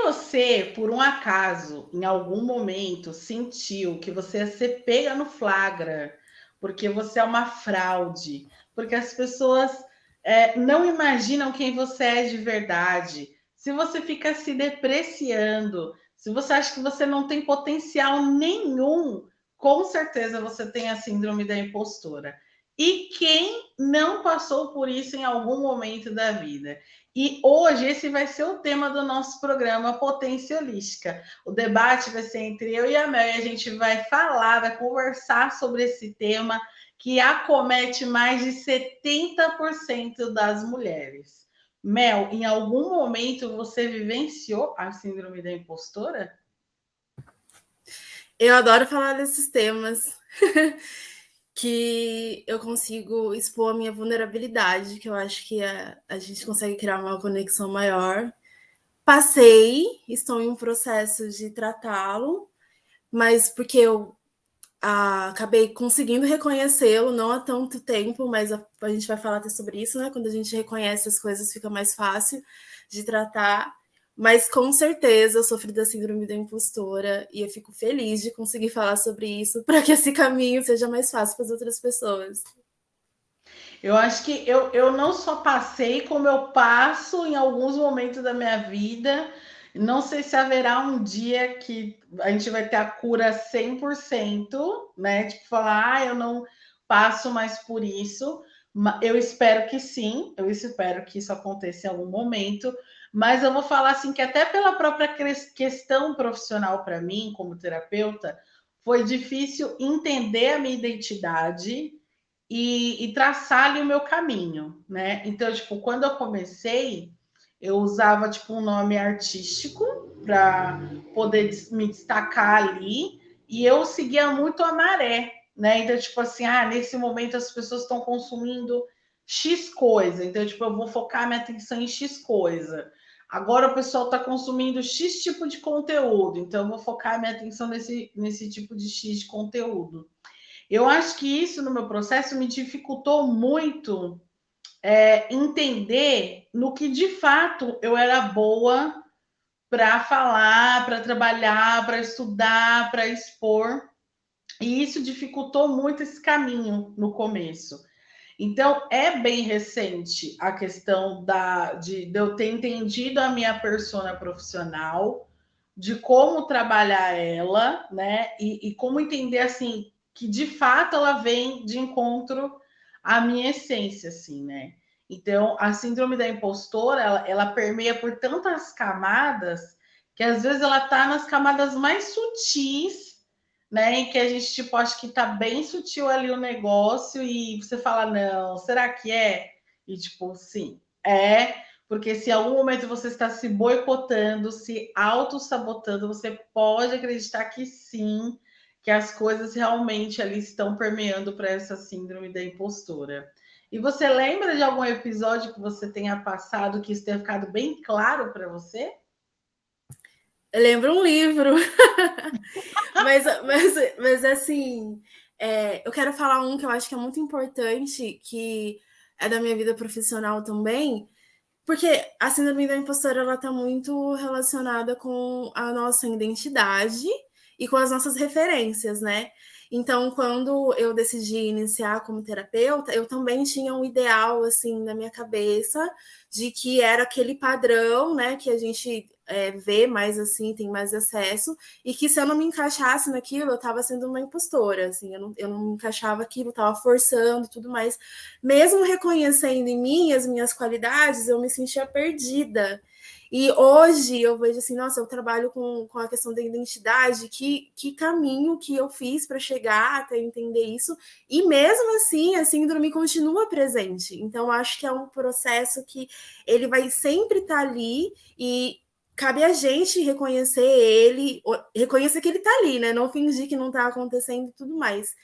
você, por um acaso, em algum momento, sentiu que você ia ser pega no flagra, porque você é uma fraude, porque as pessoas não imaginam quem você é de verdade, se você fica se depreciando, se você acha que você não tem potencial nenhum, com certeza você tem a síndrome da impostora. E quem não passou por isso em algum momento da vida? E hoje esse vai ser o tema do nosso programa Potência Holística. O debate vai ser entre eu e a Mel e a gente vai falar, vai conversar sobre esse tema que acomete mais de 70% das mulheres. Mel, em algum momento você vivenciou a síndrome da impostora? Eu adoro falar desses temas que eu consigo expor a minha vulnerabilidade, que eu acho que a gente consegue criar uma conexão maior. Passei, estou em um processo de tratá-lo, mas porque eu acabei conseguindo reconhecê-lo, não há tanto tempo, mas a gente vai falar até sobre isso, né? Quando a gente reconhece as coisas, fica mais fácil de tratar. Mas com certeza eu sofri da síndrome da impostora e eu fico feliz de conseguir falar sobre isso para que esse caminho seja mais fácil para as outras pessoas. Eu acho que eu não só passei, como eu passo em alguns momentos da minha vida. Não sei se haverá um dia que a gente vai ter a cura 100%, né? Tipo, falar, eu não passo mais por isso. Eu espero que sim, eu espero que isso aconteça em algum momento. Mas eu vou falar assim que até pela própria questão profissional para mim, como terapeuta, foi difícil entender a minha identidade e traçar ali o meu caminho, né? Então, tipo, quando eu comecei, eu usava tipo um nome artístico para poder me destacar ali e eu seguia muito a maré, né? Então, tipo assim, nesse momento as pessoas estão consumindo X coisa, então, tipo, eu vou focar minha atenção em X coisa. Agora o pessoal está consumindo X tipo de conteúdo, então eu vou focar minha atenção nesse tipo de X de conteúdo. Eu acho que isso no meu processo me dificultou muito entender no que de fato eu era boa para falar, para trabalhar, para estudar, para expor. E isso dificultou muito esse caminho no começo. Então, é bem recente a questão de eu ter entendido a minha persona profissional, de como trabalhar ela, né? E como entender assim que de fato ela vem de encontro à minha essência, assim, né? Então, a síndrome da impostora, ela permeia por tantas camadas que às vezes ela está nas camadas mais sutis, né? Em que a gente, tipo, acho que tá bem sutil ali o negócio e você fala, não, será que é? E, tipo, sim, é, porque se em algum momento você está se boicotando, se auto-sabotando, você pode acreditar que sim, que as coisas realmente ali estão permeando para essa síndrome da impostora. E você lembra de algum episódio que você tenha passado que isso tenha ficado bem claro para você? Eu lembro um livro, mas assim, eu quero falar um que eu acho que é muito importante, que é da minha vida profissional também, porque a síndrome da impostora ela está muito relacionada com a nossa identidade e com as nossas referências, né? Então, quando eu decidi iniciar como terapeuta, eu também tinha um ideal assim na minha cabeça de que era aquele padrão, né, que a gente vê mais assim, tem mais acesso, e que se eu não me encaixasse naquilo, eu estava sendo uma impostora, assim, eu não me encaixava aquilo, estava forçando tudo mais. Mesmo reconhecendo em mim as minhas qualidades, eu me sentia perdida. E hoje eu vejo assim, nossa, eu trabalho com a questão da identidade, que caminho que eu fiz para chegar até entender isso, e mesmo assim a síndrome continua presente. Então, acho que é um processo que ele vai sempre estar ali e cabe a gente reconhecer ele, reconhecer que ele está ali, né? Não fingir que não está acontecendo e tudo mais.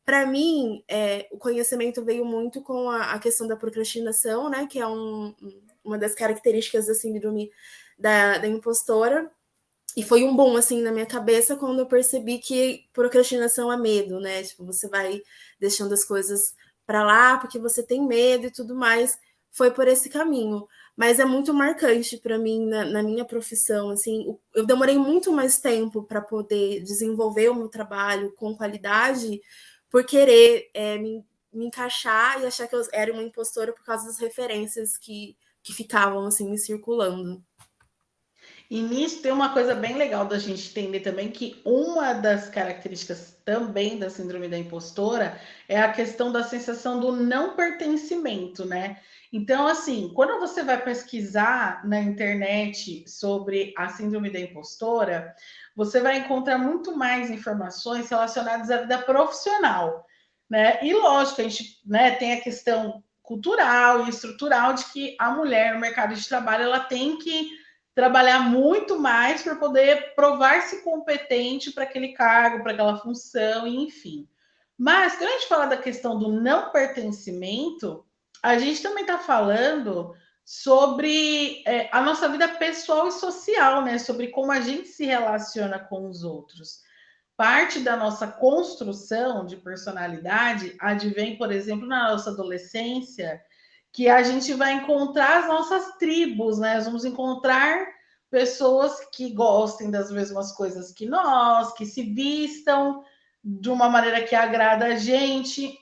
Para mim, o conhecimento veio muito com a questão da procrastinação, né? Que é uma das características da síndrome da impostora. E foi um boom, assim, na minha cabeça quando eu percebi que procrastinação é medo, né? Tipo, você vai deixando as coisas para lá porque você tem medo e tudo mais. Foi por esse caminho. mas é muito marcante para mim na minha profissão. Assim, eu demorei muito mais tempo para poder desenvolver o meu trabalho com qualidade, por querer me encaixar e achar que eu era uma impostora por causa das referências que ficavam assim me circulando. E nisso tem uma coisa bem legal da gente entender também, que uma das características também da síndrome da impostora é a questão da sensação do não pertencimento, né? Então, assim, quando você vai pesquisar na internet sobre a síndrome da impostora, você vai encontrar muito mais informações relacionadas à vida profissional, né? E lógico, a gente, né, tem a questão cultural e estrutural de que a mulher no mercado de trabalho ela tem que trabalhar muito mais para poder provar-se competente para aquele cargo, para aquela função, enfim. Mas quando a gente fala da questão do não pertencimento, a gente também está falando sobre a nossa vida pessoal e social, né? Sobre como a gente se relaciona com os outros. Parte da nossa construção de personalidade advém, por exemplo, na nossa adolescência, que a gente vai encontrar as nossas tribos, né? Nós vamos encontrar pessoas que gostem das mesmas coisas que nós, que se vistam de uma maneira que agrada a gente.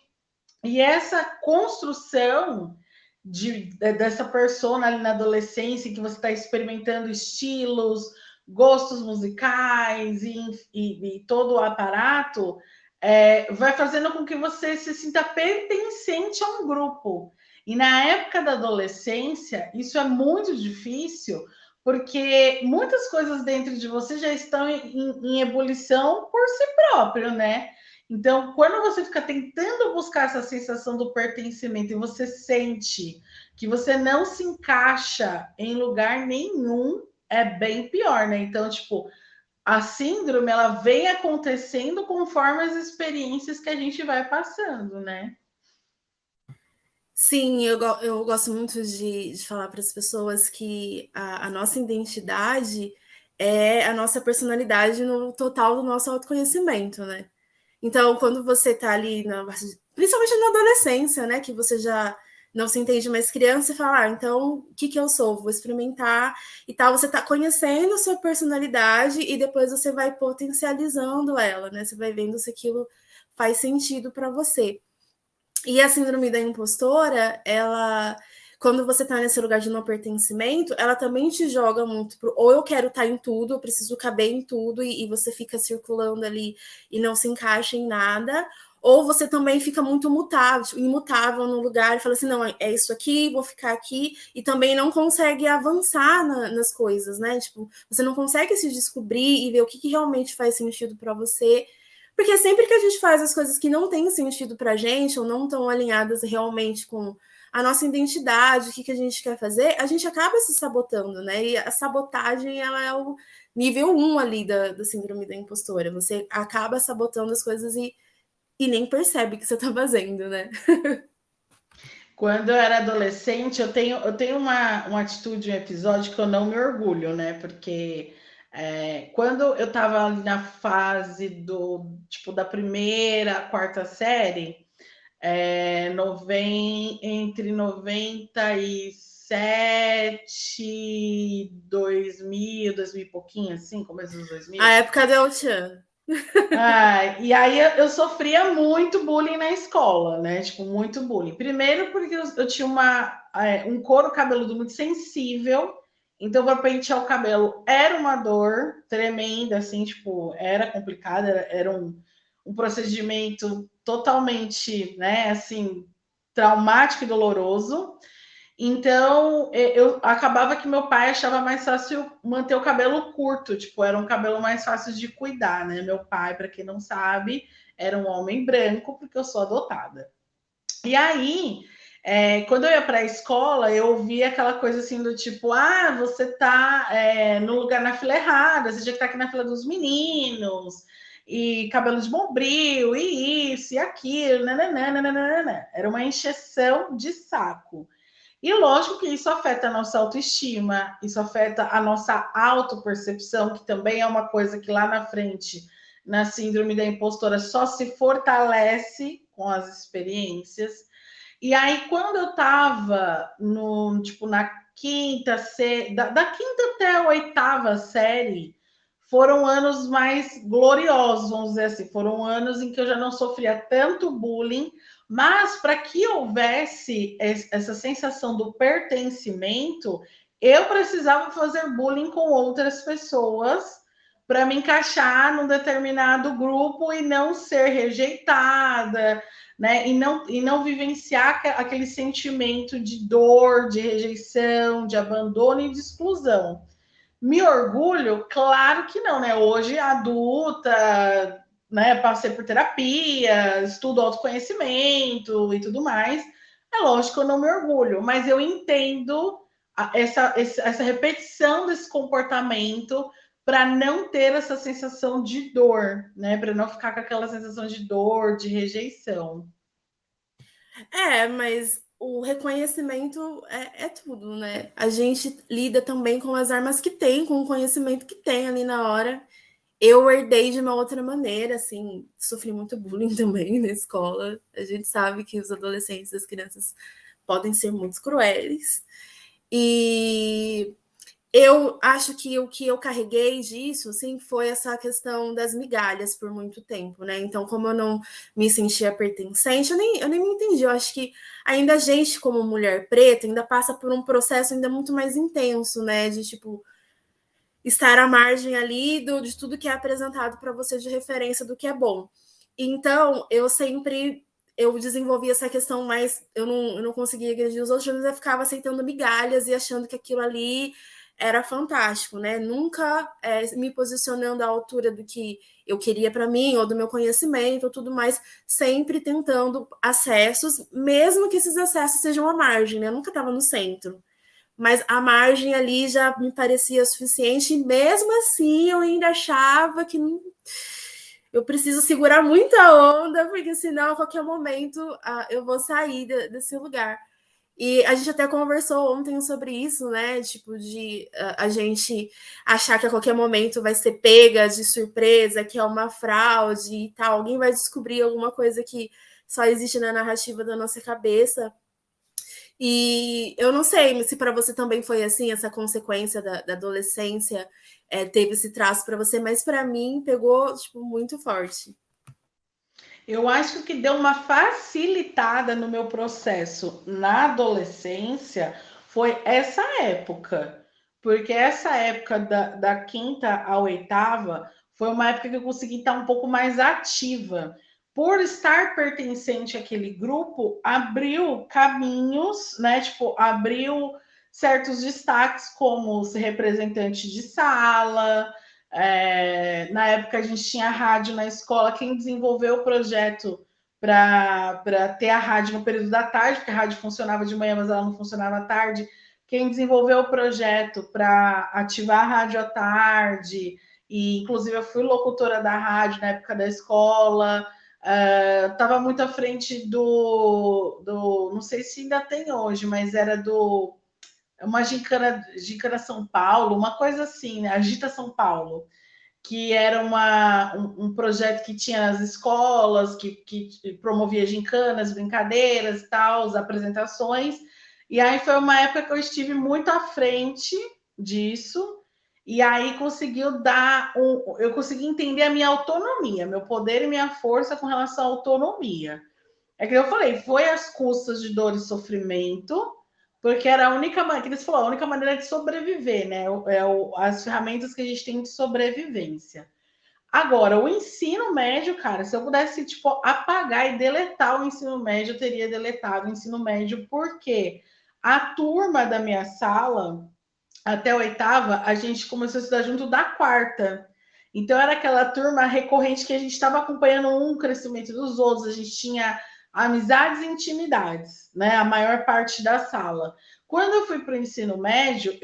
E essa construção dessa persona ali na adolescência, que você está experimentando estilos, gostos musicais e todo o aparato, vai fazendo com que você se sinta pertencente a um grupo. E na época da adolescência, isso é muito difícil, porque muitas coisas dentro de você já estão em ebulição por si próprio, né? Então, quando você fica tentando buscar essa sensação do pertencimento e você sente que você não se encaixa em lugar nenhum, é bem pior, né? Então, tipo, a síndrome ela vem acontecendo conforme as experiências que a gente vai passando, né? Sim, eu gosto muito de falar para as pessoas que a nossa identidade é a nossa personalidade no total do nosso autoconhecimento, né? Então, quando você está ali, principalmente na adolescência, né? Que você já não se entende mais criança, e fala, então, o que, que eu sou? Vou experimentar e tal. Você está conhecendo a sua personalidade e depois você vai potencializando ela, né? Você vai vendo se aquilo faz sentido para você. E a síndrome da impostora, ela, quando você tá nesse lugar de não pertencimento, ela também te joga muito pro, ou eu quero estar em tudo, eu preciso caber em tudo, e você fica circulando ali e não se encaixa em nada, ou você também fica muito imutável no lugar e fala assim, não, é isso aqui, vou ficar aqui, e também não consegue avançar nas coisas, né? Tipo, você não consegue se descobrir e ver o que realmente faz sentido para você. Porque sempre que a gente faz as coisas que não têm sentido pra gente, ou não estão alinhadas realmente com a nossa identidade, o que a gente quer fazer, a gente acaba se sabotando, né? E a sabotagem, ela é o nível 1 ali da síndrome da impostora. Você acaba sabotando as coisas e nem percebe que você tá fazendo, né? Quando eu era adolescente, eu tenho uma atitude, um episódio que eu não me orgulho, né? Porque quando eu estava ali na fase do tipo da primeira à quarta série, entre 97, 2000 e pouquinho, assim, começo dos 2000. A época da El-Chan. E aí eu sofria muito bullying na escola, né? Tipo, muito bullying. Primeiro porque eu tinha um couro cabeludo muito sensível, então para pentear o cabelo era uma dor tremenda, assim, tipo, era complicado, era um procedimento totalmente, né, assim, traumático e doloroso. Então, eu acabava que meu pai achava mais fácil manter o cabelo curto, tipo, era um cabelo mais fácil de cuidar, né? Meu pai, para quem não sabe, era um homem branco, porque eu sou adotada. E aí, quando eu ia para a escola, eu ouvia aquela coisa assim do tipo, você tá no lugar na fila errada, você tinha que estar aqui na fila dos meninos, e cabelo de bombril, e isso, e aquilo, nananana. Era uma encheção de saco. E lógico que isso afeta a nossa autoestima, isso afeta a nossa autopercepção, que também é uma coisa que lá na frente, na síndrome da impostora, só se fortalece com as experiências. E aí, quando eu estava no, tipo, quinta, da quinta até a oitava série, foram anos mais gloriosos, vamos dizer assim. Foram anos em que eu já não sofria tanto bullying, mas para que houvesse essa sensação do pertencimento, eu precisava fazer bullying com outras pessoas para me encaixar num determinado grupo e não ser rejeitada, né? E não vivenciar aquele sentimento de dor, de rejeição, de abandono e de exclusão. Me orgulho? Claro que não, né? Hoje, adulta, né? Passei por terapia, estudo autoconhecimento e tudo mais. É lógico que eu não me orgulho, mas eu entendo essa repetição desse comportamento para não ter essa sensação de dor, né? Para não ficar com aquela sensação de dor, de rejeição. Mas o reconhecimento é tudo, né? A gente lida também com as armas que tem, com o conhecimento que tem ali na hora. Eu herdei de uma outra maneira, assim, sofri muito bullying também na escola. A gente sabe que os adolescentes, as crianças podem ser muito cruéis. E eu acho que o que eu carreguei disso, assim, foi essa questão das migalhas por muito tempo, né? Então, como eu não me sentia pertencente, eu nem me entendi. Eu acho que ainda a gente, como mulher preta, ainda passa por um processo ainda muito mais intenso, né? De, tipo, estar à margem ali de tudo que é apresentado para você de referência do que é bom. Então, eu desenvolvi essa questão, mas eu não conseguia agredir os outros, mas eu ficava aceitando migalhas e achando que aquilo ali era fantástico, né? Nunca me posicionando à altura do que eu queria para mim, ou do meu conhecimento, ou tudo mais, sempre tentando acessos, mesmo que esses acessos sejam à margem, né? Eu nunca estava no centro. Mas a margem ali já me parecia suficiente, e mesmo assim eu ainda achava que eu preciso segurar muita onda, porque senão a qualquer momento eu vou sair desse lugar. E a gente até conversou ontem sobre isso, né? Tipo, de a gente achar que a qualquer momento vai ser pega de surpresa, que é uma fraude e tal. Alguém vai descobrir alguma coisa que só existe na narrativa da nossa cabeça. E eu não sei se para você também foi assim, essa consequência da adolescência teve esse traço para você, mas para mim pegou tipo, muito forte. Eu acho que deu uma facilitada no meu processo na adolescência foi essa época, porque essa época da quinta à oitava foi uma época que eu consegui estar um pouco mais ativa. Por estar pertencente àquele grupo, abriu caminhos, né? Tipo, abriu certos destaques, como ser representante de sala, na época a gente tinha rádio na escola. Quem desenvolveu o projeto para ter a rádio no período da tarde, porque a rádio funcionava de manhã, mas ela não funcionava à tarde. Quem desenvolveu o projeto para ativar a rádio à tarde, e inclusive eu fui locutora da rádio na época da escola, estava muito à frente não sei se ainda tem hoje, mas era uma gincana São Paulo, uma coisa assim, né? Agita São Paulo, que era um projeto que tinha nas escolas, que promovia gincanas, brincadeiras, tal, as apresentações. E aí foi uma época que eu estive muito à frente disso, e aí eu consegui entender a minha autonomia, meu poder e minha força com relação à autonomia. É que eu falei, foi às custas de dor e sofrimento, porque era a única maneira, que eles falaram, a única maneira de sobreviver, né? As ferramentas que a gente tem de sobrevivência. Agora, o ensino médio, cara, se eu pudesse, tipo, apagar e deletar o ensino médio, eu teria deletado o ensino médio, porque a turma da minha sala, até a oitava, a gente começou a estudar junto da quarta. Então, era aquela turma recorrente que a gente estava acompanhando um crescimento dos outros, a gente tinha amizades e intimidades, né? A maior parte da sala. Quando eu fui para o ensino médio,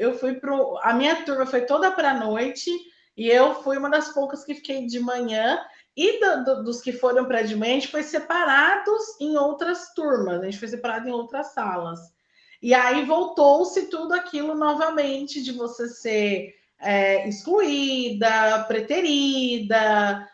a minha turma foi toda para a noite e eu fui uma das poucas que fiquei de manhã. E dos que foram para de manhã, a gente foi separados em outras turmas, a gente foi separado em outras salas. E aí voltou-se tudo aquilo novamente de você ser excluída, preterida,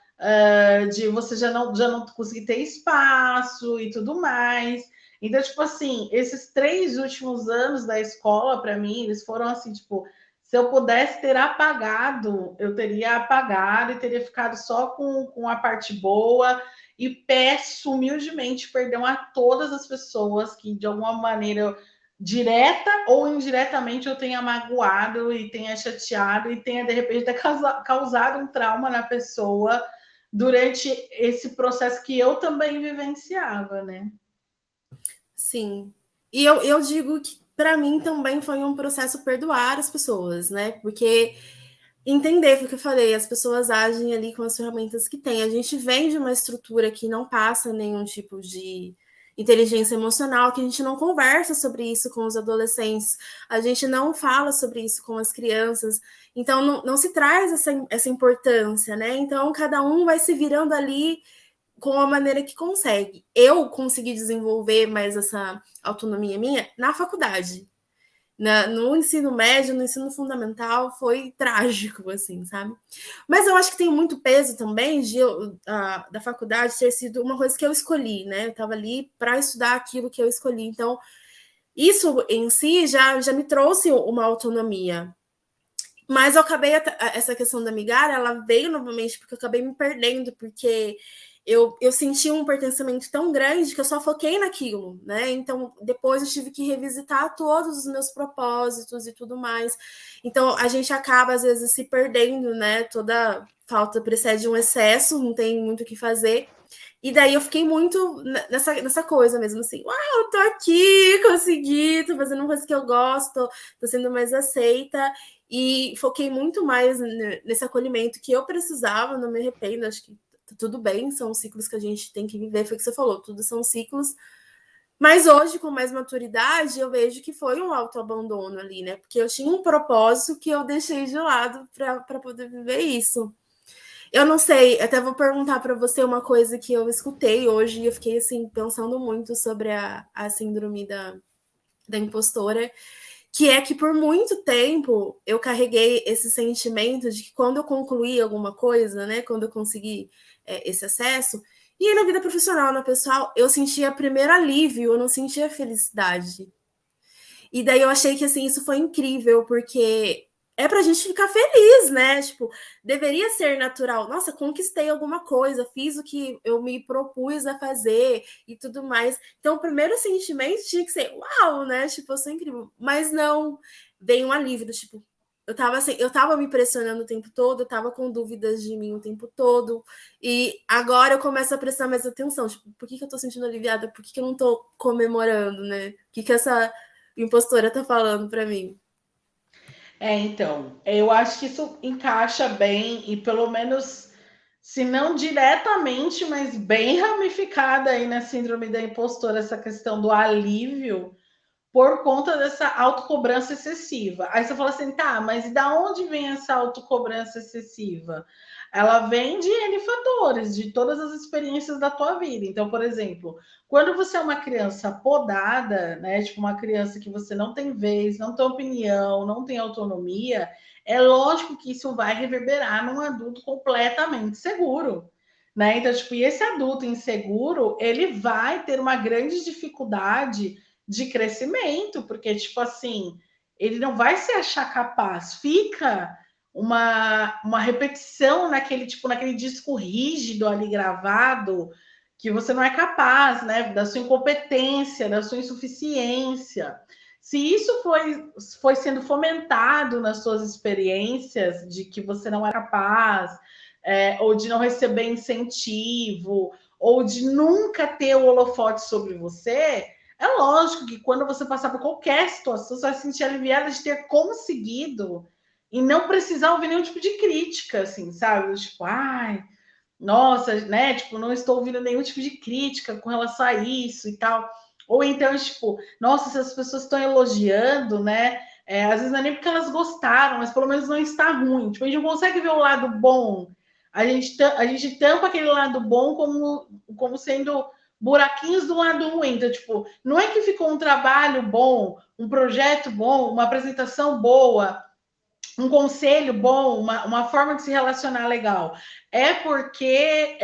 de você já não conseguir ter espaço e tudo mais. Então, tipo assim, esses 3 últimos anos da escola, para mim, eles foram assim, tipo, se eu pudesse ter apagado, eu teria apagado e teria ficado só com a parte boa. E peço humildemente perdão a todas as pessoas que, de alguma maneira, direta ou indiretamente, eu tenha magoado e tenha chateado e tenha, de repente, causado um trauma na pessoa durante esse processo que eu também vivenciava, né? Sim. E eu digo que, para mim, também foi um processo perdoar as pessoas, né? Porque entender, foi o que eu falei, as pessoas agem ali com as ferramentas que têm. A gente vem de uma estrutura que não passa nenhum tipo de inteligência emocional, que a gente não conversa sobre isso com os adolescentes, a gente não fala sobre isso com as crianças, então não se traz essa importância, né? Então cada um vai se virando ali com a maneira que consegue. Eu consegui desenvolver mais essa autonomia minha na faculdade. No ensino médio, no ensino fundamental, foi trágico, assim, sabe? Mas eu acho que tem muito peso também da faculdade ter sido uma coisa que eu escolhi, né? Eu estava ali para estudar aquilo que eu escolhi. Então, isso em si já me trouxe uma autonomia. Mas eu acabei, essa questão da migalha, ela veio novamente porque eu acabei me perdendo, porque eu senti um pertencimento tão grande que eu só foquei naquilo, né? Então, depois eu tive que revisitar todos os meus propósitos e tudo mais. Então, a gente acaba, às vezes, se perdendo, né? Toda falta precede um excesso, não tem muito o que fazer. E daí eu fiquei muito nessa coisa mesmo, assim, uau, eu tô aqui, consegui, tô fazendo uma coisa que eu gosto, tô sendo mais aceita, e foquei muito mais nesse acolhimento que eu precisava, não me arrependo, acho que tudo bem, são ciclos que a gente tem que viver, foi o que você falou, tudo são ciclos, mas hoje, com mais maturidade, eu vejo que foi um autoabandono ali, né, porque eu tinha um propósito que eu deixei de lado para poder viver isso. Eu não sei, até vou perguntar para você uma coisa que eu escutei hoje e eu fiquei assim pensando muito sobre a síndrome da impostora, que é que por muito tempo eu carreguei esse sentimento de que quando eu concluí alguma coisa, né, quando eu consegui esse acesso, e aí na vida profissional, na pessoal, eu sentia primeiro alívio, eu não sentia felicidade. E daí eu achei que assim, isso foi incrível, porque é pra gente ficar feliz, né? Tipo, deveria ser natural. Nossa, conquistei alguma coisa, fiz o que eu me propus a fazer e tudo mais. Então, o primeiro sentimento tinha que ser, uau, né? Tipo, eu sou incrível. Mas não, veio um alívio, tipo, eu tava me pressionando o tempo todo, eu tava com dúvidas de mim o tempo todo, e agora eu começo a prestar mais atenção, tipo, por que eu tô sentindo aliviada? Por que eu não tô comemorando, né? O que essa impostora tá falando para mim? Então, eu acho que isso encaixa bem e pelo menos, se não diretamente, mas bem ramificada aí na síndrome da impostora, essa questão do alívio por conta dessa autocobrança excessiva. Aí você fala assim, tá, mas e da onde vem essa autocobrança excessiva? Ela vem de N fatores, de todas as experiências da tua vida. Então, por exemplo, quando você é uma criança podada, né, tipo uma criança que você não tem vez, não tem opinião, não tem autonomia, é lógico que isso vai reverberar num adulto completamente seguro. Né? Então, tipo, e esse adulto inseguro, ele vai ter uma grande dificuldade de crescimento, porque, tipo assim, ele não vai se achar capaz. Fica uma repetição naquele, tipo, naquele disco rígido ali gravado, que você não é capaz, né? Da sua incompetência, da sua insuficiência. Se isso foi sendo fomentado nas suas experiências de que você não é capaz, ou de não receber incentivo, ou de nunca ter o holofote sobre você, é lógico que quando você passar por qualquer situação, você vai se sentir aliviada de ter conseguido e não precisar ouvir nenhum tipo de crítica, assim, sabe? Tipo, ai, nossa, né? Tipo, não estou ouvindo nenhum tipo de crítica com relação a isso e tal. Ou então, tipo, nossa, se as pessoas estão elogiando, né? Às vezes não é nem porque elas gostaram, mas pelo menos não está ruim. Tipo, a gente não consegue ver o lado bom. A gente tampa aquele lado bom como sendo buraquinhos do lado ruim. Então, tipo, não é que ficou um trabalho bom, um projeto bom, uma apresentação boa, um conselho bom, uma forma de se relacionar legal. É porque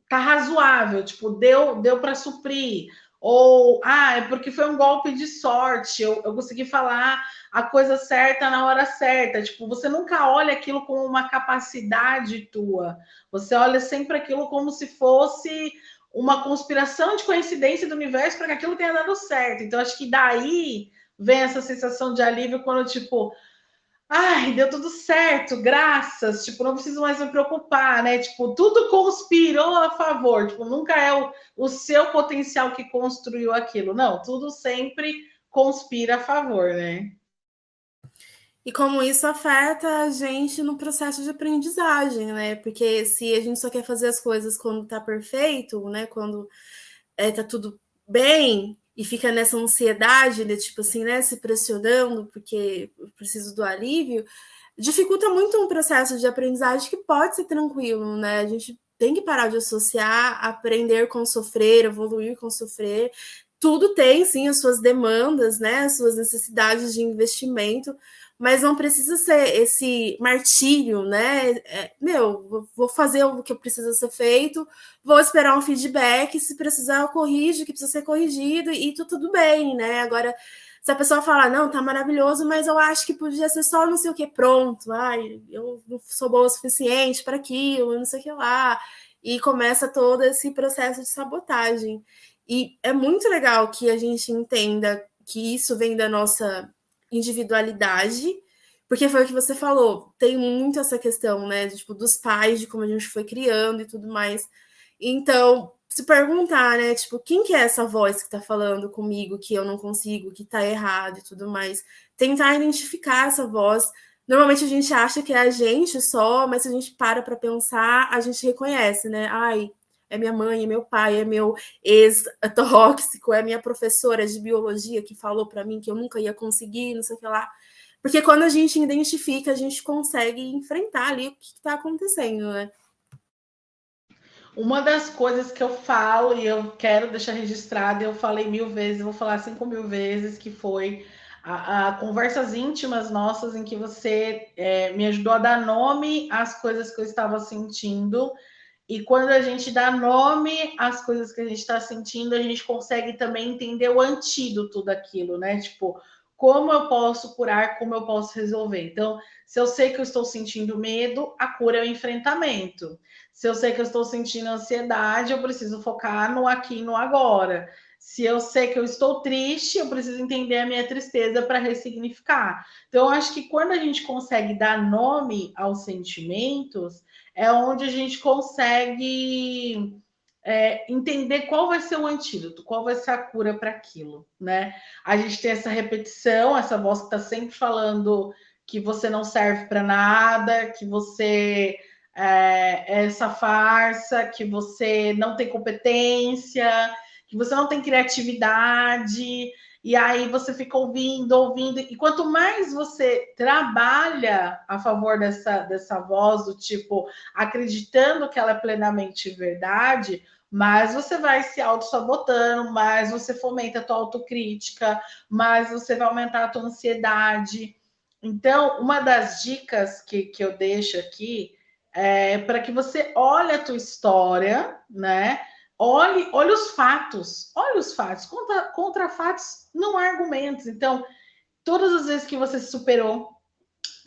tá razoável, tipo, deu para suprir, ou é porque foi um golpe de sorte, eu consegui falar a coisa certa na hora certa. Tipo, você nunca olha aquilo como uma capacidade tua, você olha sempre aquilo como se fosse uma conspiração de coincidência do universo para que aquilo tenha dado certo. Então, acho que daí vem essa sensação de alívio quando, tipo, ai, deu tudo certo, graças, tipo, não preciso mais me preocupar, né? Tipo, tudo conspirou a favor, tipo, nunca é o seu potencial que construiu aquilo, não, tudo sempre conspira a favor, né? E como isso afeta a gente no processo de aprendizagem, né? Porque se a gente só quer fazer as coisas quando tá perfeito, né? Quando tá tudo bem e fica nessa ansiedade, de tipo assim, né? Se pressionando porque eu preciso do alívio, dificulta muito um processo de aprendizagem que pode ser tranquilo, né? A gente tem que parar de associar aprender com sofrer, evoluir com sofrer. Tudo tem, sim, as suas demandas, né? As suas necessidades de investimento, mas não precisa ser esse martírio, né? Vou fazer o que precisa ser feito, vou esperar um feedback, se precisar, corrige o que precisa ser corrigido e tudo bem, né? Agora, se a pessoa falar, não, tá maravilhoso, mas eu acho que podia ser só não sei o que, pronto, ai, eu não sou boa o suficiente para aquilo, não sei o que lá, e começa todo esse processo de sabotagem. E é muito legal que a gente entenda que isso vem da nossa individualidade, porque foi o que você falou, tem muito essa questão, né, de, tipo, dos pais, de como a gente foi criando e tudo mais. Então, se perguntar, né, tipo, quem que é essa voz que tá falando comigo que eu não consigo, que tá errado e tudo mais. Tentar identificar essa voz. Normalmente a gente acha que é a gente só, mas se a gente para pensar, a gente reconhece, né? Ai, é minha mãe, é meu pai, é meu ex-tóxico, é minha professora de biologia que falou para mim que eu nunca ia conseguir, não sei o que lá. Porque quando a gente identifica, a gente consegue enfrentar ali o que está acontecendo, né? Uma das coisas que eu falo e eu quero deixar registrado, eu falei 1000 vezes, vou falar 5000 vezes, que foi a conversas íntimas nossas em que você me ajudou a dar nome às coisas que eu estava sentindo. E quando a gente dá nome às coisas que a gente está sentindo, a gente consegue também entender o antídoto daquilo, né? Tipo, como eu posso curar, como eu posso resolver. Então, se eu sei que eu estou sentindo medo, a cura é o enfrentamento. Se eu sei que eu estou sentindo ansiedade, eu preciso focar no aqui e no agora. Se eu sei que eu estou triste, eu preciso entender a minha tristeza para ressignificar. Então, eu acho que quando a gente consegue dar nome aos sentimentos, é onde a gente consegue entender qual vai ser o antídoto, qual vai ser a cura para aquilo, né? A gente tem essa repetição, essa voz que está sempre falando que você não serve para nada, que você é essa farsa, que você não tem competência, que você não tem criatividade, e aí você fica ouvindo, ouvindo, e quanto mais você trabalha a favor dessa voz, do tipo, acreditando que ela é plenamente verdade, mais você vai se auto-sabotando, mais você fomenta a tua autocrítica, mais você vai aumentar a tua ansiedade. Então, uma das dicas que eu deixo aqui é para que você olhe a tua história, né? Olhe os fatos. Contra fatos não há argumentos. Então, todas as vezes que você se superou,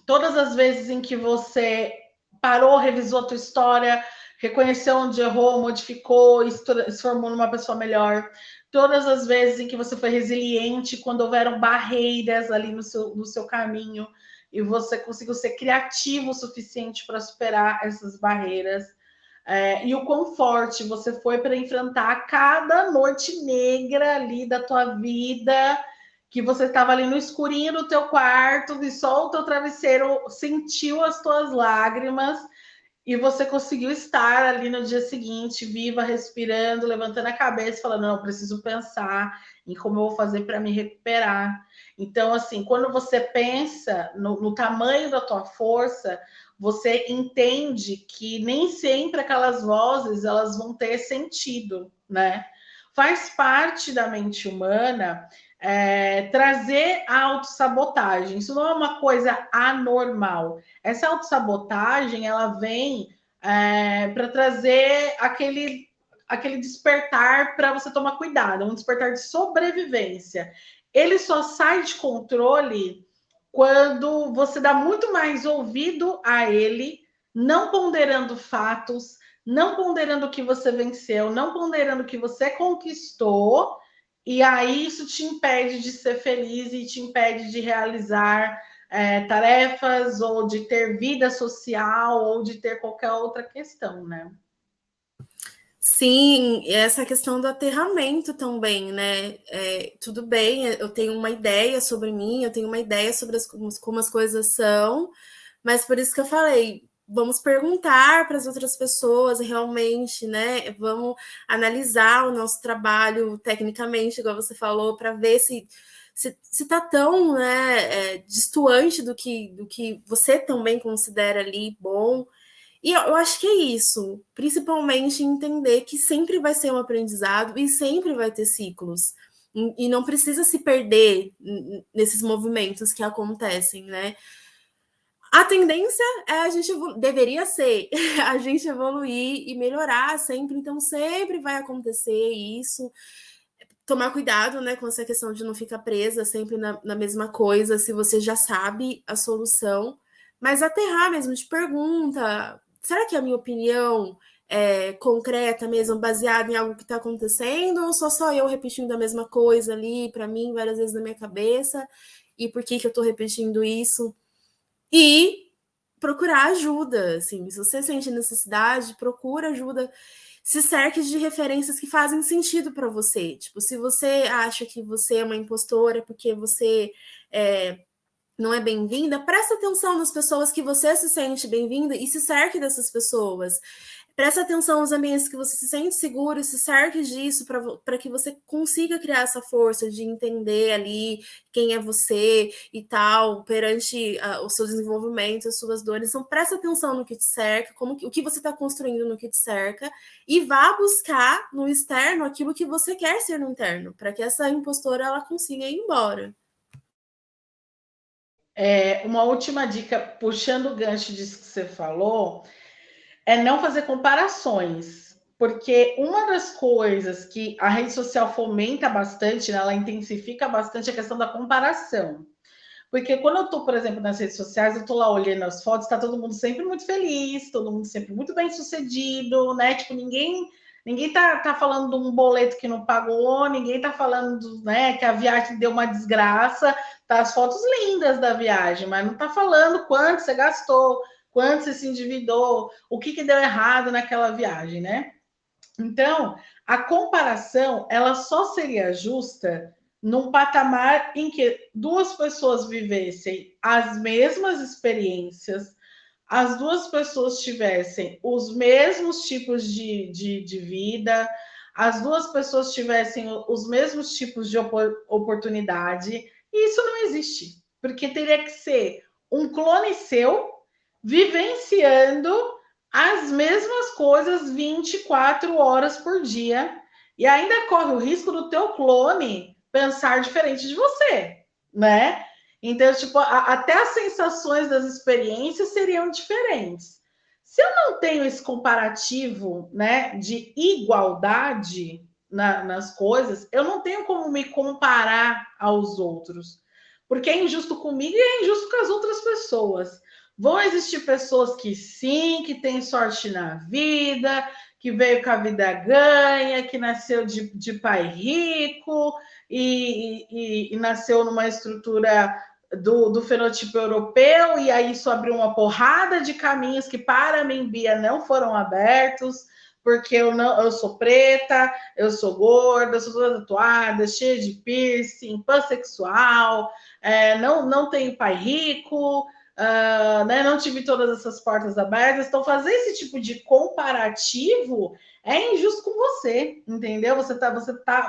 todas as vezes em que você parou, revisou a tua história, reconheceu onde errou, modificou e se transformou numa pessoa melhor, todas as vezes em que você foi resiliente quando houveram barreiras ali no seu caminho e você conseguiu ser criativo o suficiente para superar essas barreiras, e o quão forte você foi para enfrentar cada noite negra ali da tua vida, que você estava ali no escurinho do teu quarto e só o teu travesseiro sentiu as tuas lágrimas e você conseguiu estar ali no dia seguinte, viva, respirando, levantando a cabeça, falando, não, preciso pensar em como eu vou fazer para me recuperar. Então, assim, quando você pensa no tamanho da tua força, você entende que nem sempre aquelas vozes elas vão ter sentido, né? Faz parte da mente humana trazer a autossabotagem. Isso não é uma coisa anormal. Essa autossabotagem, ela vem para trazer aquele despertar para você tomar cuidado, um despertar de sobrevivência. Ele só sai de controle quando você dá muito mais ouvido a ele, não ponderando fatos, não ponderando o que você venceu, não ponderando o que você conquistou, e aí isso te impede de ser feliz e te impede de realizar tarefas, ou de ter vida social, ou de ter qualquer outra questão, né? Sim, essa questão do aterramento também, né? Tudo bem, eu tenho uma ideia sobre mim, eu tenho uma ideia sobre como as coisas são, mas por isso que eu falei, vamos perguntar para as outras pessoas realmente, né? Vamos analisar o nosso trabalho tecnicamente, igual você falou, para ver se tá tão, né, distoante do que você também considera ali bom. E eu acho que é isso, principalmente entender que sempre vai ser um aprendizado e sempre vai ter ciclos. E não precisa se perder nesses movimentos que acontecem, né? A tendência é a gente deveria ser a gente evoluir e melhorar sempre, então sempre vai acontecer isso. Tomar cuidado, né, com essa questão de não ficar presa sempre na mesma coisa, se você já sabe a solução, mas aterrar mesmo, de pergunta, será que a minha opinião é concreta mesmo, baseada em algo que está acontecendo, ou só eu repetindo a mesma coisa ali, para mim, várias vezes na minha cabeça, e por que eu estou repetindo isso? E procurar ajuda, assim, se você sente necessidade, procura ajuda, se cerque de referências que fazem sentido para você. Tipo, se você acha que você é uma impostora porque você não é bem-vinda, presta atenção nas pessoas que você se sente bem-vinda e se cerque dessas pessoas. Presta atenção nos ambientes que você se sente seguro e se cerque disso para que você consiga criar essa força de entender ali quem é você e tal, perante o seu desenvolvimento, as suas dores. Então, presta atenção no que te cerca, o que você está construindo no que te cerca, e vá buscar no externo aquilo que você quer ser no interno, para que essa impostora ela consiga ir embora. Uma última dica, puxando o gancho disso que você falou, é não fazer comparações. Porque uma das coisas que a rede social fomenta bastante, né, ela intensifica bastante a questão da comparação. Porque quando eu estou, por exemplo, nas redes sociais, eu estou lá olhando as fotos, está todo mundo sempre muito feliz, todo mundo sempre muito bem sucedido, né? Tipo, ninguém tá falando de um boleto que não pagou, ninguém tá falando, né, que a viagem deu uma desgraça. Tá as fotos lindas da viagem, mas não tá falando quanto você gastou, quanto você se endividou, o que deu errado naquela viagem, né? Então, a comparação, ela só seria justa num patamar em que duas pessoas vivessem as mesmas experiências, as duas pessoas tivessem os mesmos tipos de vida, as duas pessoas tivessem os mesmos tipos de oportunidade, e isso não existe, porque teria que ser um clone seu vivenciando as mesmas coisas 24 horas por dia, e ainda corre o risco do teu clone pensar diferente de você, né? Então, tipo, até as sensações das experiências seriam diferentes. Se eu não tenho esse comparativo, né, de igualdade nas coisas, eu não tenho como me comparar aos outros, porque é injusto comigo e é injusto com as outras pessoas. Vão existir pessoas que sim, que têm sorte na vida, que veio com a vida ganha, que nasceu de pai rico e nasceu numa estrutura do fenotipo europeu, e aí isso abriu uma porrada de caminhos que para mim, Bia, não foram abertos, porque eu sou preta, eu sou gorda, eu sou toda tatuada, cheia de piercing, pansexual, não tenho pai rico, né, não tive todas essas portas abertas. Então, fazer esse tipo de comparativo é injusto com você, entendeu?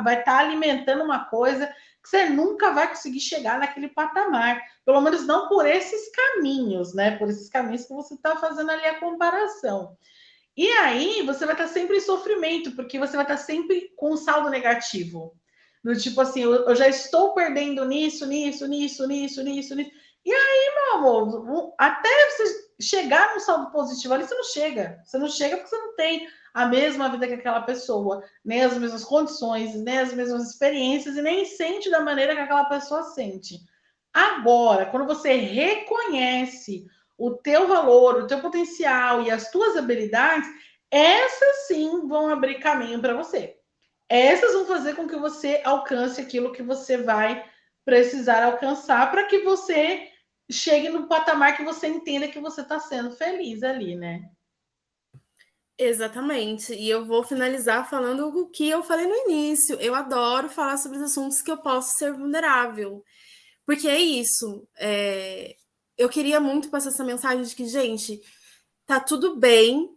Vai estar alimentando uma coisa que você nunca vai conseguir chegar naquele patamar, pelo menos não por esses caminhos, né? Por esses caminhos que você está fazendo ali a comparação. E aí você vai estar sempre em sofrimento, porque você vai estar sempre com um saldo negativo. Do tipo assim, eu já estou perdendo nisso. E aí, meu amor, até você chegar num saldo positivo ali, você não chega. Você não chega porque você não tem a mesma vida que aquela pessoa, nem as mesmas condições, nem as mesmas experiências, e nem sente da maneira que aquela pessoa sente. Agora, quando você reconhece o teu valor, o teu potencial e as tuas habilidades, essas sim vão abrir caminho para você. Essas vão fazer com que você alcance aquilo que você vai precisar alcançar para que você chegue no patamar que você entenda que você está sendo feliz ali, né? Exatamente. E eu vou finalizar falando o que eu falei no início. Eu adoro falar sobre os assuntos que eu posso ser vulnerável. Porque é isso. Eu queria muito passar essa mensagem de que, gente, tá tudo bem.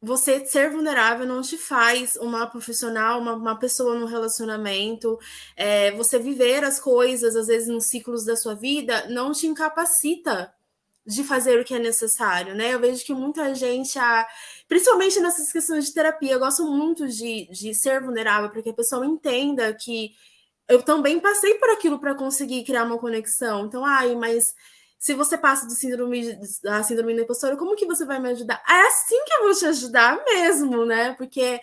Você ser vulnerável não te faz uma profissional, uma pessoa no relacionamento. Você viver as coisas, às vezes, nos ciclos da sua vida, não te incapacita de fazer o que é necessário, né? Eu vejo que muita gente, principalmente nessas questões de terapia, eu gosto muito de ser vulnerável, para que a pessoa entenda que eu também passei por aquilo para conseguir criar uma conexão. Então, mas se você passa da síndrome da impostora, como que você vai me ajudar? É assim que eu vou te ajudar mesmo, né? Porque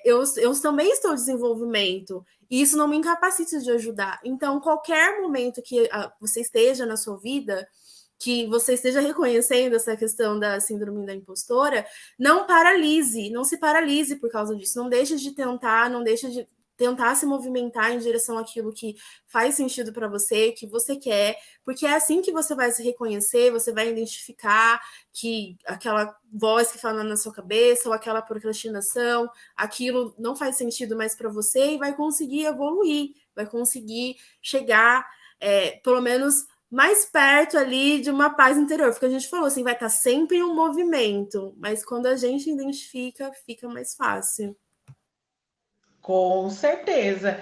eu também estou em desenvolvimento e isso não me incapacita de ajudar. Então, qualquer momento que você esteja na sua vida, que você esteja reconhecendo essa questão da síndrome da impostora, não se paralise por causa disso. Não deixe de tentar, não deixe de tentar se movimentar em direção àquilo que faz sentido para você, que você quer, porque é assim que você vai se reconhecer, você vai identificar que aquela voz que fala na sua cabeça ou aquela procrastinação, aquilo não faz sentido mais para você e vai conseguir evoluir, vai conseguir chegar, pelo menos mais perto ali de uma paz interior, porque a gente falou assim, vai estar sempre em um movimento, mas quando a gente identifica, fica mais fácil. Com certeza.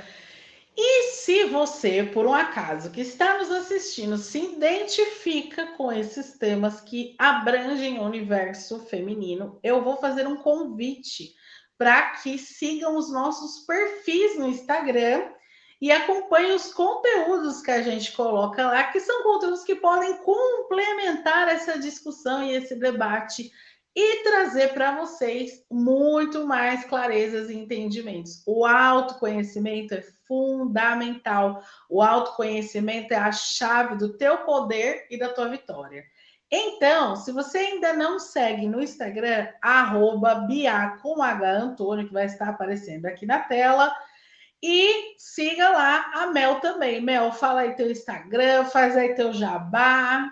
E se você, por um acaso, que está nos assistindo, se identifica com esses temas que abrangem o universo feminino, eu vou fazer um convite para que sigam os nossos perfis no Instagram e acompanhem os conteúdos que a gente coloca lá, que são conteúdos que podem complementar essa discussão e esse debate e trazer para vocês muito mais clarezas e entendimentos. O autoconhecimento é fundamental. O autoconhecimento é a chave do teu poder e da tua vitória. Então, se você ainda não segue no Instagram, @Bia com H Antônio, que vai estar aparecendo aqui na tela, e siga lá a Mel também. Mel, fala aí teu Instagram, faz aí teu jabá.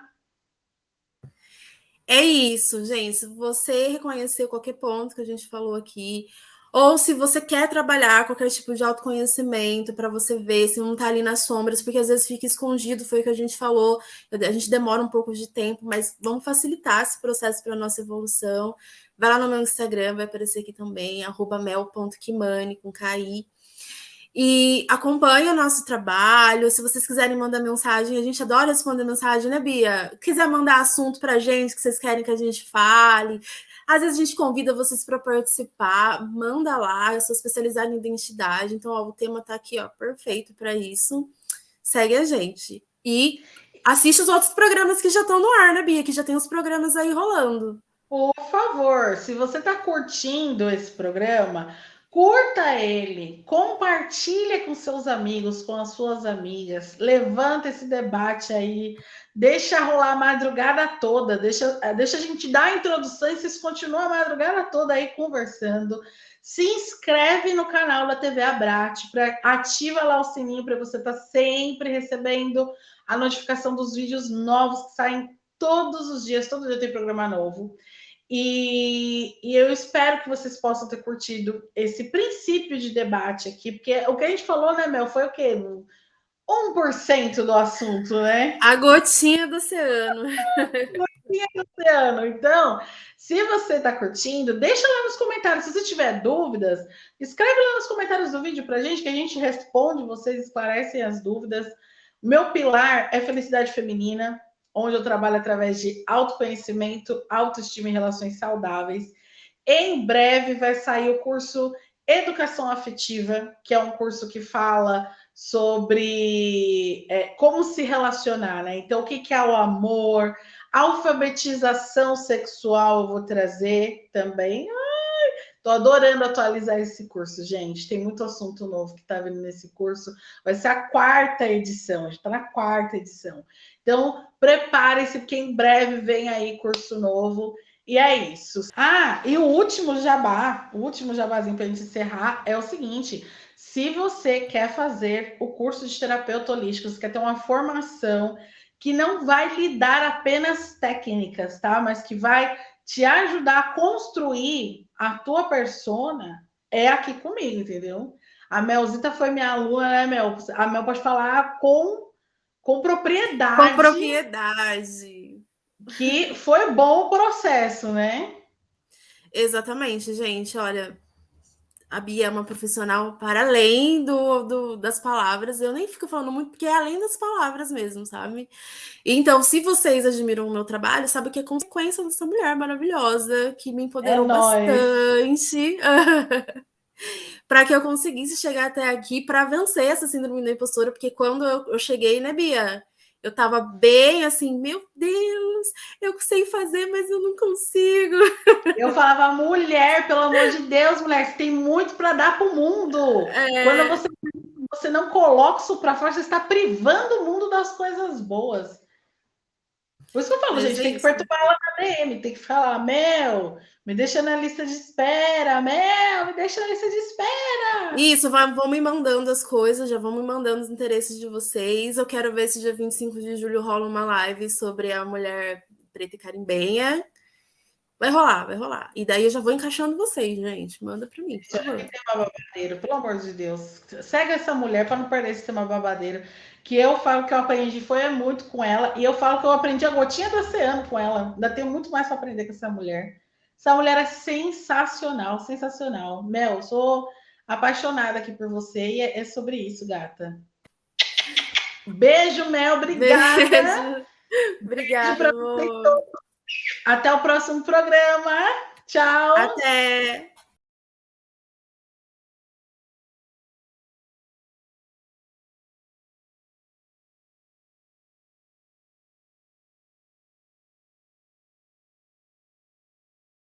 É isso, gente. Se você reconhecer qualquer ponto que a gente falou aqui, ou se você quer trabalhar qualquer tipo de autoconhecimento para você ver se não está ali nas sombras, porque às vezes fica escondido, foi o que a gente falou, a gente demora um pouco de tempo, mas vamos facilitar esse processo para a nossa evolução. Vai lá no meu Instagram, vai aparecer aqui também, @mel.kimani, com KI. E acompanhe o nosso trabalho. Se vocês quiserem mandar mensagem, a gente adora responder mensagem, né, Bia? Quiser mandar assunto pra gente que vocês querem que a gente fale. Às vezes a gente convida vocês para participar, manda lá. Eu sou especializada em identidade, então ó, o tema tá aqui, ó, perfeito para isso. Segue a gente. E assiste os outros programas que já estão no ar, né, Bia? Que já tem os programas aí rolando. Por favor, se você está curtindo esse programa, curta ele, compartilha com seus amigos, com as suas amigas, levanta esse debate aí, deixa rolar a madrugada toda, deixa a gente dar a introdução e vocês continuam a madrugada toda aí conversando. Se inscreve no canal da TV Abrat, ativa lá o sininho para você estar sempre recebendo a notificação dos vídeos novos que saem todos os dias, todo dia tem programa novo. E eu espero que vocês possam ter curtido esse princípio de debate aqui, porque o que a gente falou, né, Mel, foi o quê? 1% do assunto, né? A gotinha do oceano. Luciano. Então, se você está curtindo, deixa lá nos comentários. Se você tiver dúvidas, escreve lá nos comentários do vídeo para a gente, que a gente responde, vocês esclarecem as dúvidas. Meu pilar é felicidade feminina, onde eu trabalho através de autoconhecimento, autoestima e relações saudáveis. Em breve vai sair o curso Educação Afetiva, que é um curso que fala sobre como se relacionar, né? Então, o que é o amor, Alfabetização sexual eu vou trazer também. Tô adorando atualizar esse curso, gente. Tem muito assunto novo que tá vindo nesse curso. Vai ser a 4ª edição, a gente tá na 4ª edição. Então, prepare-se, porque em breve vem aí curso novo. E é isso. Ah, e o último jabazinho para a gente encerrar é o seguinte: se você quer fazer o curso de terapeuta holístico, você quer ter uma formação que não vai lhe dar apenas técnicas, tá? Mas que vai te ajudar a construir a tua persona, é aqui comigo, entendeu? A Melzita foi minha aluna, né, Mel? A Mel pode falar com propriedade. Com propriedade. Que foi bom o processo, né? Exatamente, gente. Olha, a Bia é uma profissional para além das palavras. Eu nem fico falando muito, porque é além das palavras mesmo, sabe? Então, se vocês admiram o meu trabalho, sabe que é consequência dessa mulher maravilhosa que me empoderou bastante para que eu conseguisse chegar até aqui para vencer essa síndrome da impostora, porque quando eu cheguei, né, Bia? Eu tava bem assim, meu Deus, eu sei fazer, mas eu não consigo. Eu falava, mulher, pelo amor de Deus, mulher, você tem muito para dar para o mundo. Quando você não coloca isso para fora, você está privando o mundo das coisas boas. Por isso que eu falo, gente, tem que perturbar ela na DM, tem que falar, Mel, me deixa na lista de espera, Mel, me deixa na lista de espera. Isso, vão me mandando as coisas, já vão me mandando os interesses de vocês. Eu quero ver se dia 25 de julho rola uma live sobre a mulher preta e carimbenha. Vai rolar, vai rolar. E daí eu já vou encaixando vocês, gente. Manda para mim, por favor. Sistema babadeiro, pelo amor de Deus. Segue essa mulher para não perder esse sistema babadeiro. Que eu falo que eu aprendi foi muito com ela. E eu falo que eu aprendi a gotinha do oceano com ela. Ainda tenho muito mais para aprender com essa mulher. Essa mulher é sensacional, sensacional. Mel, sou apaixonada aqui por você e é sobre isso, gata. Beijo, Mel. Obrigada. Beijo. Obrigada, Beijo. Até o próximo programa. Tchau. Até.